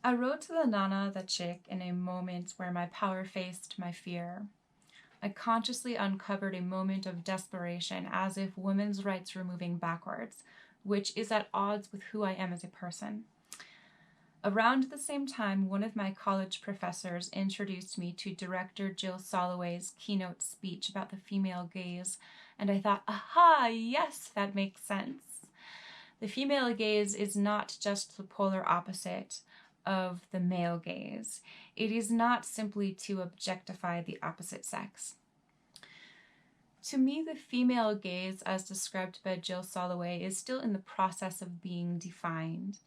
I wrote to the Nana, the chick, in a moment where my power faced my fear. I consciously uncovered a moment of desperation, as if women's rights were moving backwards, which is at odds with who I am as a person. Around the same time, one of my college professors introduced me to director Jill Soloway's keynote speech about the female gaze, and I thought, aha, yes, that makes sense. The female gaze is not just the polar opposite of the male gaze. It is not simply to objectify the opposite sex. To me, the female gaze, as described by Jill Soloway, is still in the process of being defined,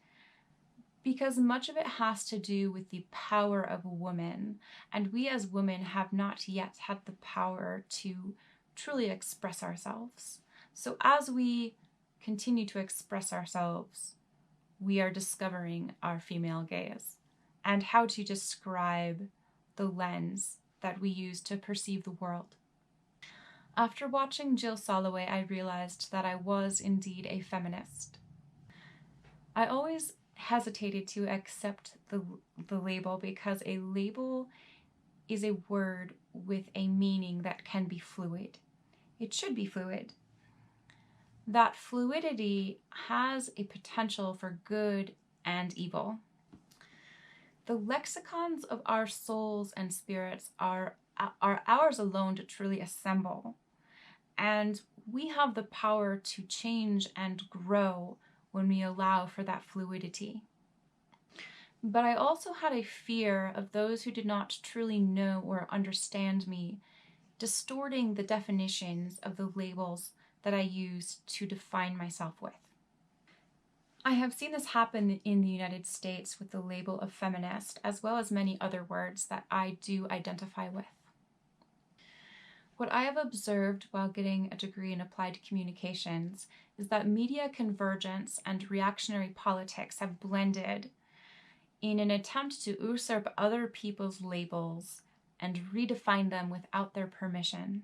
because much of it has to do with the power of women, and we as women have not yet had the power to truly express ourselves. So as we continue to express ourselves, we are discovering our female gaze and how to describe the lens that we use to perceive the world. After watching Jill Soloway, I realized that I was indeed a feminist. I always hesitated to accept the label because a label is a word with a meaning that can be fluid. It should be fluid. That fluidity has a potential for good and evil. The lexicons of our souls and spirits are ours alone to truly assemble, and we have the power to change and grow when we allow for that fluidity. But I also had a fear of those who did not truly know or understand me distorting the definitions of the labels that I use to define myself with. I have seen this happen in the United States with the label of feminist, as well as many other words that I do identify with. What I have observed while getting a degree in applied communications is that media convergence and reactionary politics have blended in an attempt to usurp other people's labels and redefine them without their permission.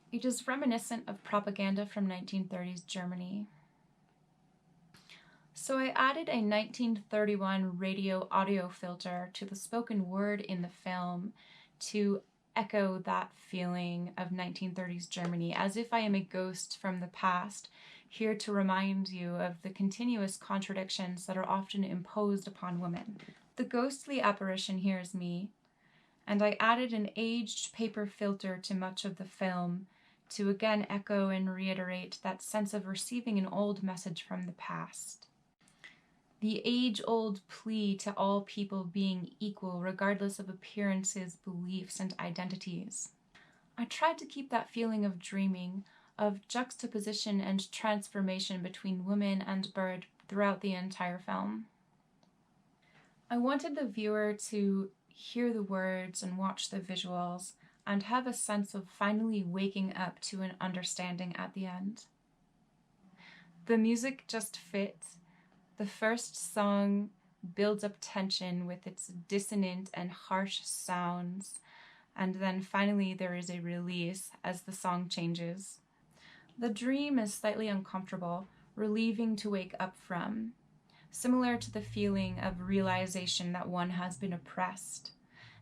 It is reminiscent of propaganda from 1930s Germany. So I added a 1931 radio audio filter to the spoken word in the film to echo that feeling of 1930s Germany, as if I am a ghost from the past, here to remind you of the continuous contradictions that are often imposed upon women. The ghostly apparition here is me, and I added an aged paper filter to much of the film to again echo and reiterate that sense of receiving an old message from the past. The age-old plea to all people being equal regardless of appearances, beliefs, and identities. I tried to keep that feeling of dreaming, of juxtaposition and transformation between woman and bird throughout the entire film. I wanted the viewer to hear the words and watch the visuals and have a sense of finally waking up to an understanding at the end. The music just fit. The first song builds up tension with its dissonant and harsh sounds, and then finally there is a release as the song changes. The dream is slightly uncomfortable, relieving to wake up from, similar to the feeling of realization that one has been oppressed,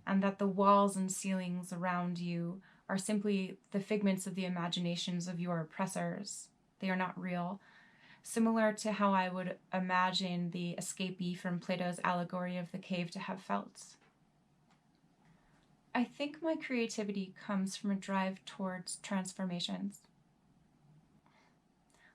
and that the walls and ceilings around you are simply the figments of the imaginations of your oppressors. They are not real. Similar to how I would imagine the escapee from Plato's allegory of the cave to have felt. I think my creativity comes from a drive towards transformations.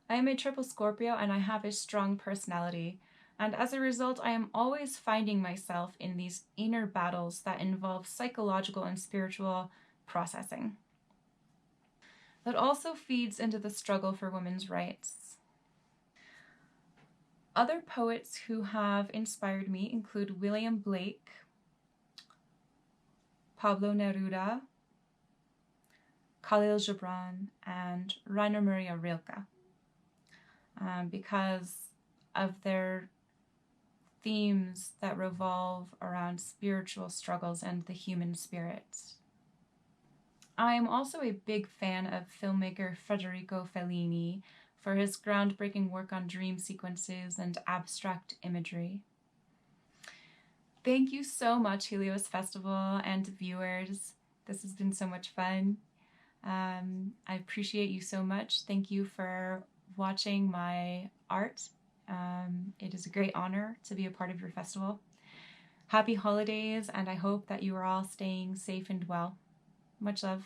I am a triple Scorpio and I have a strong personality, and as a result I am always finding myself in these inner battles that involve psychological and spiritual processing. That also feeds into the struggle for women's rights. Other poets who have inspired me include William Blake, Pablo Neruda, Khalil Gibran, and Rainer Maria Rilke, because of their themes that revolve around spiritual struggles and the human spirit. I am also a big fan of filmmaker Federico Fellini for his groundbreaking work on dream sequences and abstract imagery. Thank you so much, Helios Festival and viewers. This has been so much fun. I appreciate you so much. Thank you for watching my art. It is a great honor to be a part of your festival. Happy holidays, and I hope that you are all staying safe and well. Much love.